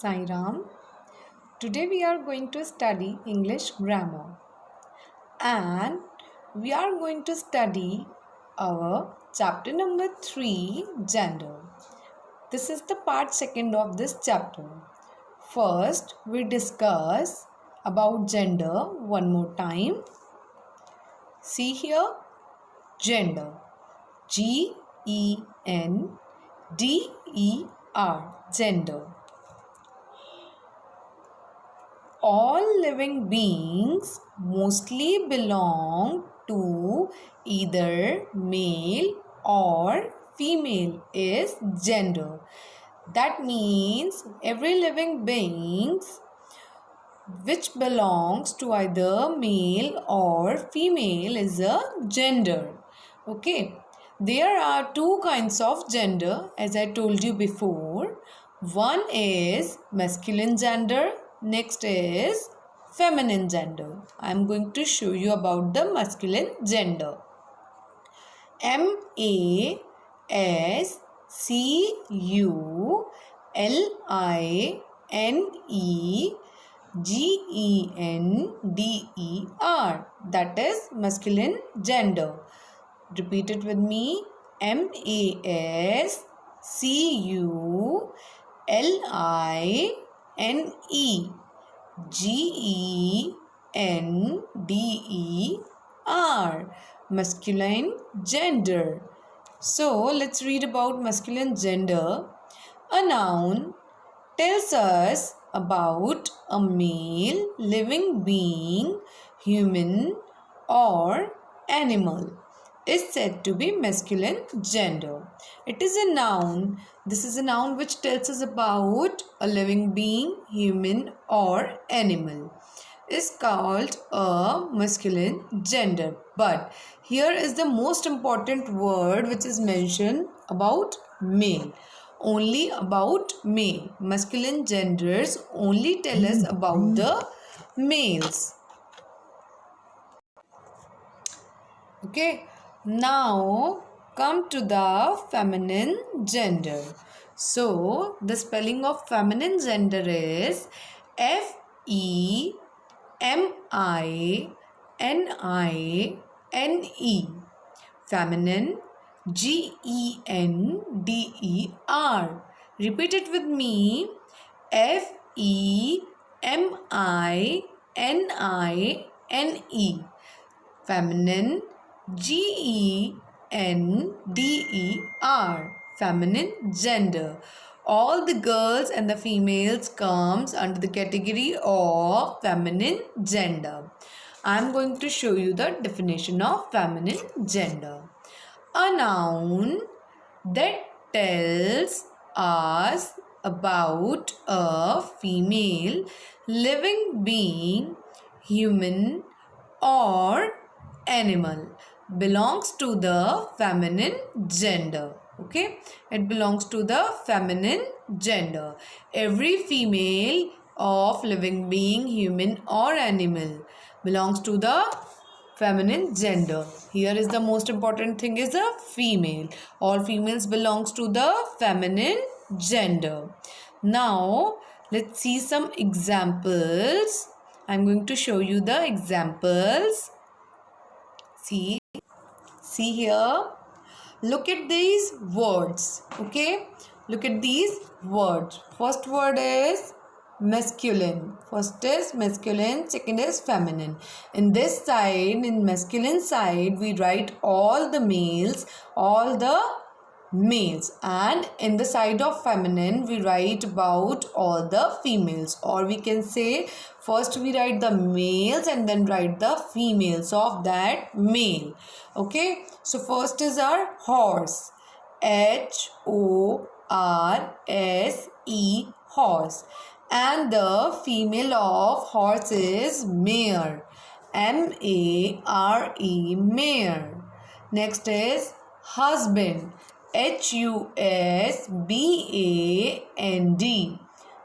Sai Ram. Today we are going to study English grammar and we are going to study our chapter number 3, gender. This is the part second of this chapter. First, we discuss about gender one more time. See here, gender. G-E-N-D-E-R, gender. All living beings mostly belong to either male or female is gender. That means every living beings which belongs to either male or female is a gender. Okay. There are two kinds of gender as I told you before. One is masculine gender. Next is feminine gender. I am going to show you about the masculine gender. MASCULINEGENDER. That is masculine gender. Repeat it with me. MASCULINEGENDER. Masculine gender. So let's read about masculine gender. A noun tells us about a male living being, human or animal is said to be masculine gender. It is a noun. This is a noun which tells us about a living being, human or animal is called a masculine gender. But here is the most important word which is mentioned about male. Only about male. Masculine genders only tell us about the males. Okay. Now come to the feminine gender. So the spelling of feminine gender is FEMININE. Feminine. GENDER. Repeat it with me. FEMININE. Feminine. GENDER. Feminine gender. All the girls and the females comes under the category of feminine gender. I am going to show you the definition of feminine gender. A noun that tells us about a female living being, human or animal belongs to the feminine gender. Okay, it belongs to the feminine gender. Every female of living being, human or animal belongs to the feminine gender. Here is the most important thing is a female. All females belongs to the feminine gender. Now let's see some examples. I'm going to show you the examples. See here. Look at these words. Okay. Look at these words. First word is masculine. First is masculine. Second is feminine. In this side, in masculine side, we write all the males, and in the side of feminine we write about all the females, or we can say first we write the males and then write the females of that male. Okay, so first is our horse. HORSE, horse, and the female of horse is mare. MARE, mare. Next is husband. HUSBAND,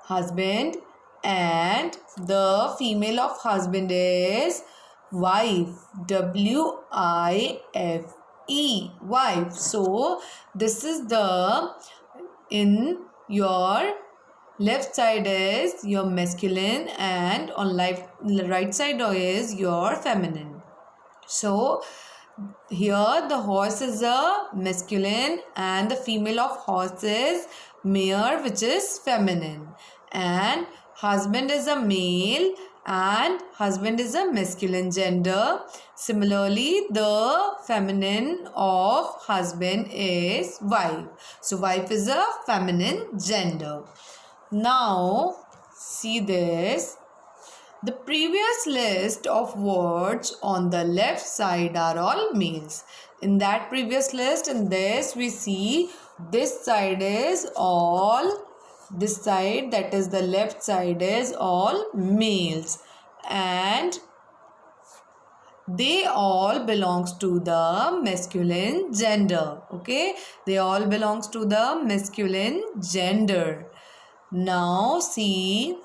husband, and the female of husband is wife. WIFE, wife. So this is the in your left side is your masculine, and on right side is your feminine. So here the horse is a masculine and the female of horse is mare, which is feminine, and husband is a male and husband is a masculine gender. Similarly, the feminine of husband is wife. So wife is a feminine gender. Now see this. The previous list of words on the left side are all males. In that previous list, in this we see this side is all, this side, that is the left side, is all males, and they all belongs to the masculine gender. Okay, they all belongs to the masculine gender. Now see,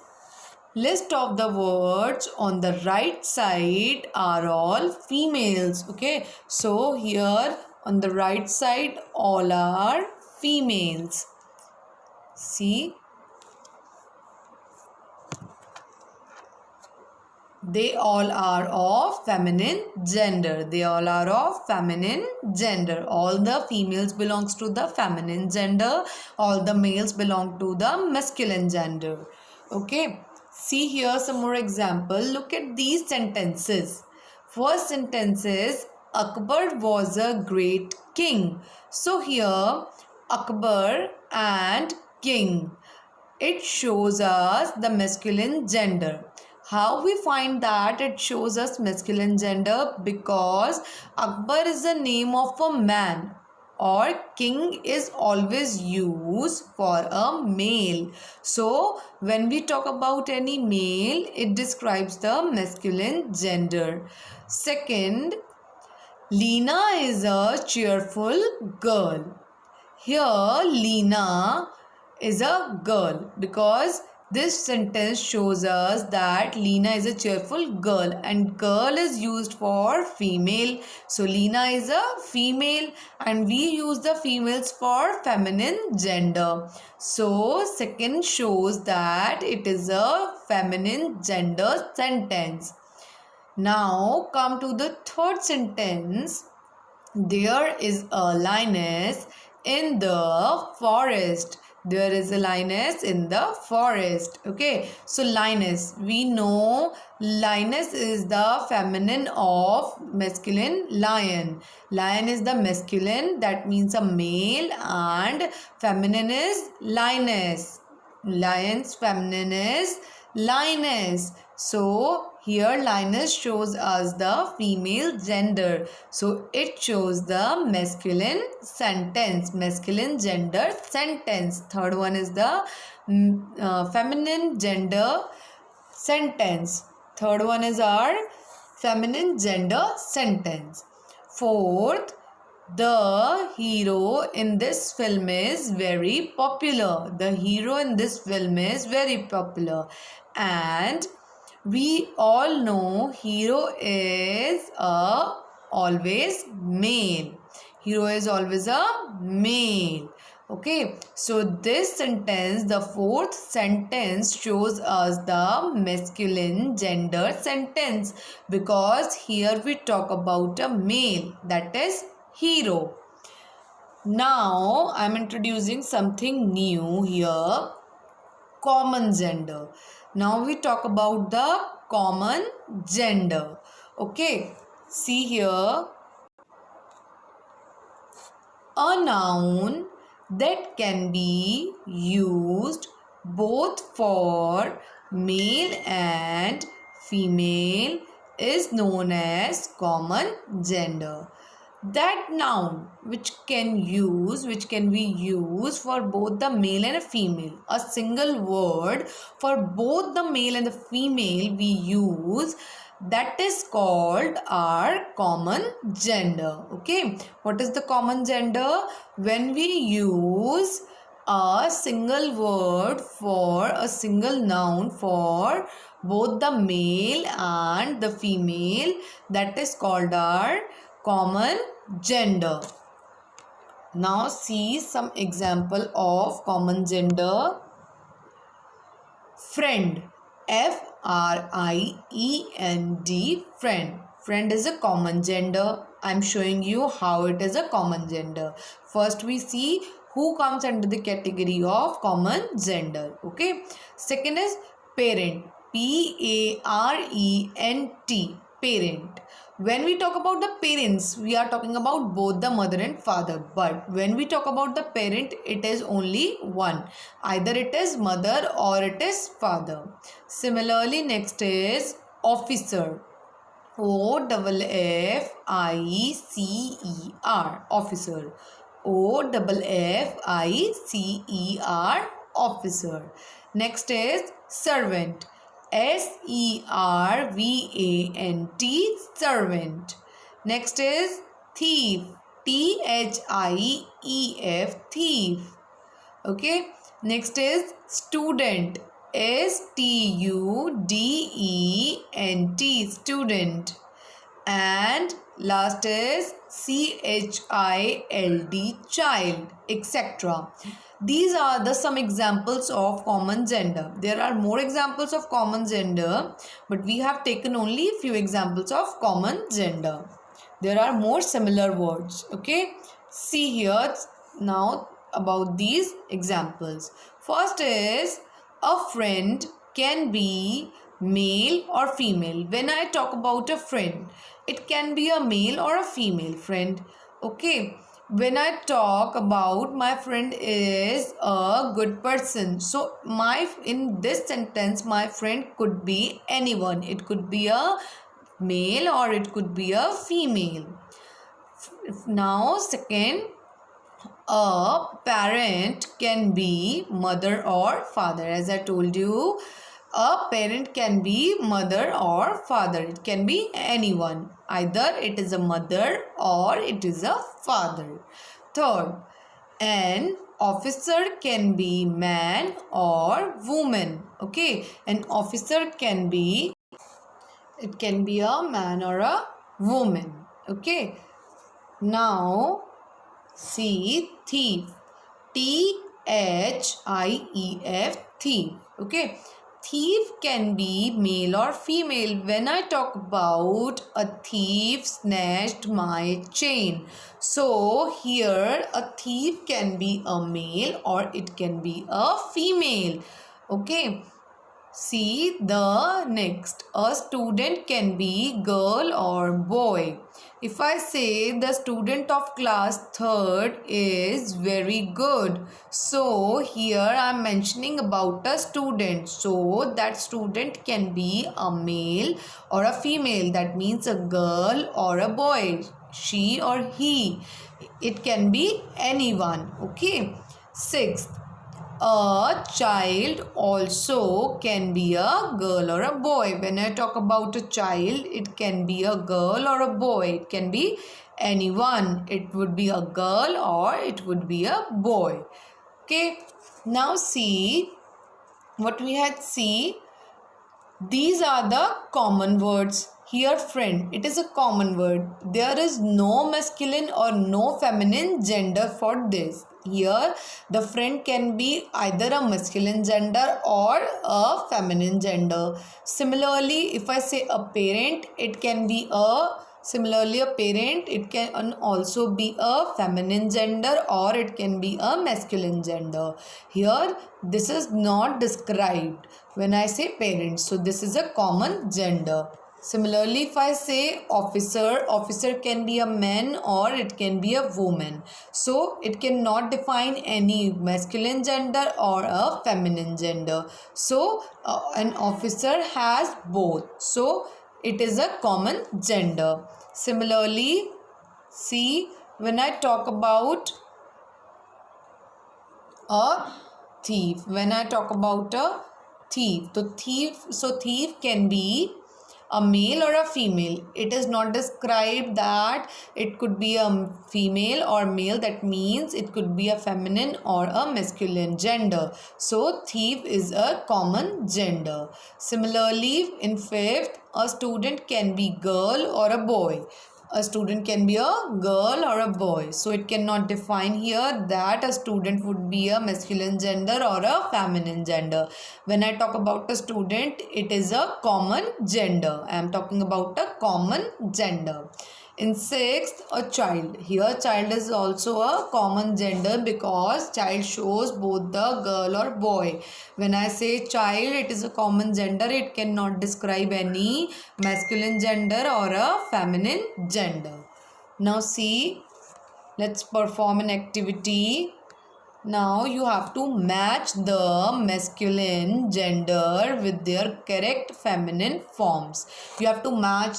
list of the words on the right side are all females. Okay, so here on the right side all are females. See, they all are of feminine gender. They all are of feminine gender. All the females belongs to the feminine gender. All the males belong to the masculine gender. Okay. See here some more example. Look at these sentences. First sentence is Akbar was a great king. So here Akbar and king, it shows us the masculine gender. How we find that it shows us masculine gender? Because Akbar is the name of a man, or king is always used for a male. So when we talk about any male, it describes the masculine gender. Second, Lena is a cheerful girl. Here Lena is a girl because this sentence shows us that Lena is a cheerful girl, and girl is used for female. So Lena is a female and we use the females for feminine gender. So second shows that it is a feminine gender sentence. Now come to the third sentence. There is a lioness in the forest. There is a lioness in the forest. Okay, so lioness, we know lioness is the feminine of masculine lion. Lion is the masculine, that means a male, and feminine is lioness. Lion's feminine is lioness. So here lioness shows us the female gender. So it shows the masculine sentence, masculine gender sentence. Third one is the feminine gender sentence. Third one is our feminine gender sentence. Fourth, the hero in this film is very popular. The hero in this film is very popular. And we all know hero is always male. Hero is always a male. Okay, so this sentence, the fourth sentence, shows us the masculine gender sentence because here we talk about a male, that is hero. Now I am introducing something new here, common gender. Now we talk about the common gender. Okay, see here, a noun that can be used both for male and female is known as common gender. That noun which can be used for both the male and a female, a single word for both the male and the female we use, that is called our common gender. Okay, what is the common gender? When we use a single word for a single noun for both the male and the female, that is called our common gender. Now see some example of common gender. Friend. Friend. Friend. Friend is a common gender. I'm showing you how it is a common gender. First we see who comes under the category of common gender. Okay. Second is parent. Parent. Parent. When we talk about the parents, we are talking about both the mother and father. But when we talk about the parent, it is only one. Either it is mother or it is father. Similarly, next is officer. OFFICER. Officer. OFFICER. Officer. Next is servant. SERVANT. Servant. Next is thief. THIEF. Thief. Okay. Next is student. STUDENT. Student. And last is CHILD. Child, etc. These are the some examples of common gender. There are more examples of common gender, but we have taken only few examples of common gender. There are more similar words. Okay, see here now about these examples. First is a friend can be male or female. When I talk about a friend, it can be a male or a female friend. Okay. When I talk about my friend is a good person, so in this sentence my friend could be anyone. It could be a male or it could be a female. Now second, a parent can be mother or father. As I told you, a parent can be mother or father. It can be anyone. Either it is a mother or it is a father. Third, an officer can be man or woman. Okay, an officer can be, it can be a man or a woman. Okay, now see thief. THIEF. Thief. Okay, thief can be male or female. When I talk about a thief snatched my chain, so here a thief can be a male or it can be a female. Okay, see the next. A student can be girl or boy. If I say the student of class 3rd is very good, so here I am mentioning about a student. So that student can be a male or a female. That means a girl or a boy, she or he. It can be anyone. Okay. Sixth, a child also can be a girl or a boy. When I talk about a child, it can be a girl or a boy. It can be anyone. It would be a girl or it would be a boy. Okay. Now see what we had see. These are the common words. Here friend, it is a common word. There is no masculine or no feminine gender for this. Here the friend can be either a masculine gender or a feminine gender. Similarly, if I say a parent, it can be a parent, it can also be a feminine gender or it can be a masculine gender. Here this is not described when I say parent, so this is a common gender. Similarly, if I say officer, officer can be a man or it can be a woman. So it cannot define any masculine gender or a feminine gender. So an officer has both. So it is a common gender. Similarly, see when I talk about a thief, when I talk about a thief, so thief can be a male or a female. It is not described that it could be a female or male. That means it could be a feminine or a masculine gender. So thief is a common gender. Similarly, in fifth, a student can be girl or a boy. A student can be a girl or a boy. So it cannot define here that a student would be a masculine gender or a feminine gender. When I talk about a student, it is a common gender. I am talking about a common gender. In sixth, a child. Here child is also a common gender because child shows both the girl or boy. When I say child, it is a common gender. It cannot describe any masculine gender or a feminine gender. Now see, let's perform an activity. Now you have to match the masculine gender with their correct feminine forms. You have to match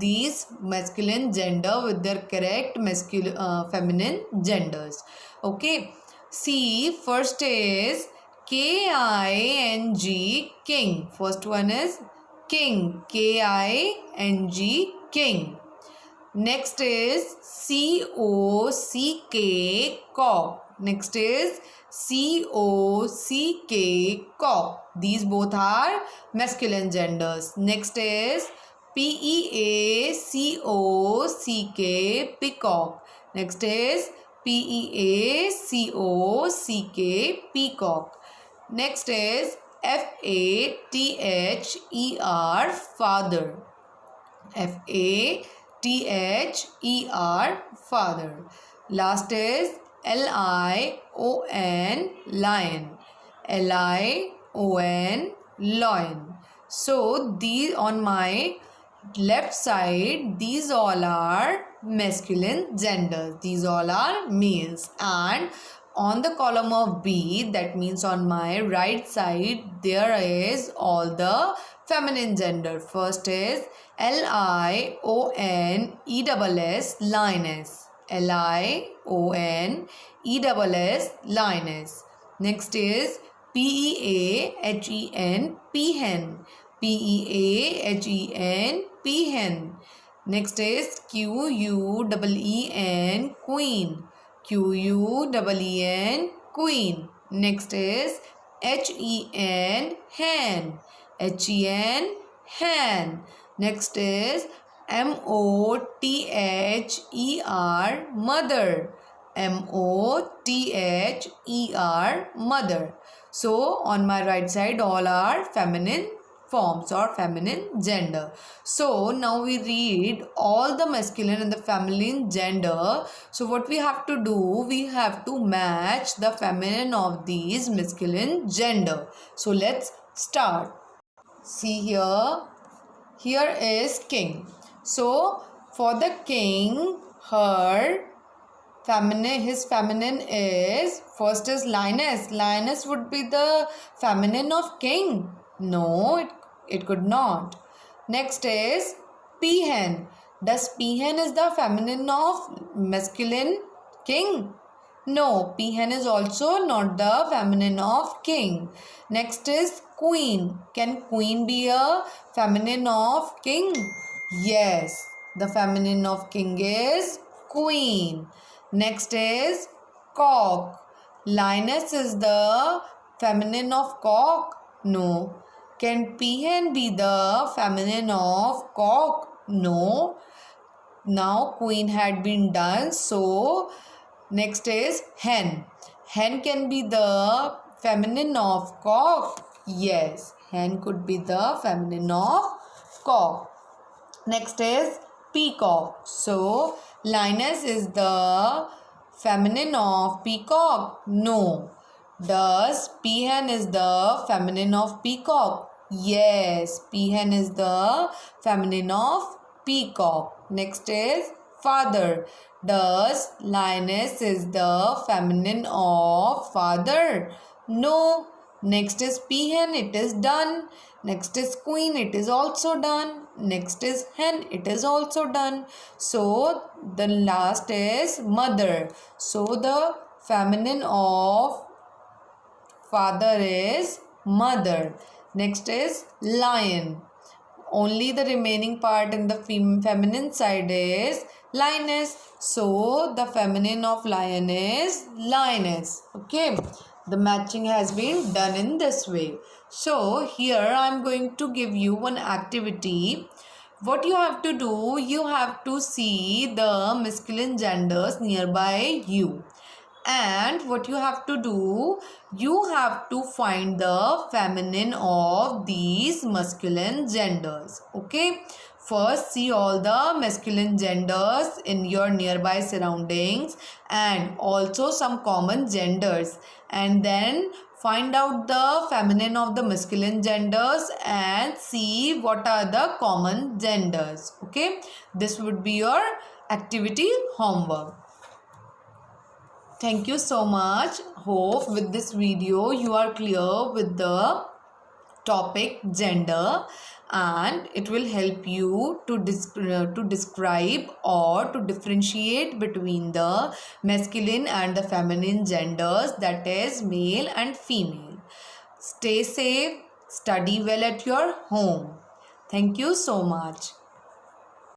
these masculine gender with their correct feminine genders. Okay. See, first is King, king. First one is king, King, king. Next is cock. Next is cock. These both are masculine genders. Next is peacock. Next is peacock. Next is father. Father. Last is lion. Lion. So these on my left side, these all are masculine genders. These all are males. And on the column of B, that means on my right side, there is all the feminine gender. First is lioness, lioness. Lioness. Next is peahen, peahen. Peahen. Next is queen, queen. Queen. Next is hen, hen. Hen. Next is mother. Mother. So on my right side, all are feminine forms or feminine gender. So now we read all the masculine and the feminine gender. So what we have to do, we have to match the feminine of these masculine gender. So let's start. See here. Here is king. So for the king, his feminine is, first is lioness. Lioness would be the feminine of king. No, it could not. Next is peahen. Does peahen is the feminine of masculine king? No, peahen is also not the feminine of king. Next is queen. Can queen be a feminine of king? Yes, the feminine of king is queen. Next is cock. Lioness is the feminine of cock? No. Can peahen be the feminine of cock? No. Now queen had been done. So next is hen. Hen can be the feminine of cock? Yes. Hen could be the feminine of cock. Next is peacock. So lioness is the feminine of peacock? No. Does peahen is the feminine of peacock? Yes, peahen is the feminine of peacock. Next is father. Does lioness is the feminine of father? No. Next is peahen, it is done. Next is queen, it is also done. Next is hen, it is also done. So the last is mother. So the feminine of father is mother. Next is lion. Only the remaining part in the feminine side is lioness. So the feminine of lion is lioness. Okay. The matching has been done in this way. So here I am going to give you one activity What you have to do, you have to see the masculine genders nearby you. And what you have to do, you have to find the feminine of these masculine genders. Okay. First, see all the masculine genders in your nearby surroundings and also some common genders. And then find out the feminine of the masculine genders and see what are the common genders. Okay. This would be your activity homework. Thank you so much. Hope with this video you are clear with the topic gender, and it will help you to describe or to differentiate between the masculine and the feminine genders, that is male and female. Stay safe, study well at your home. Thank you so much.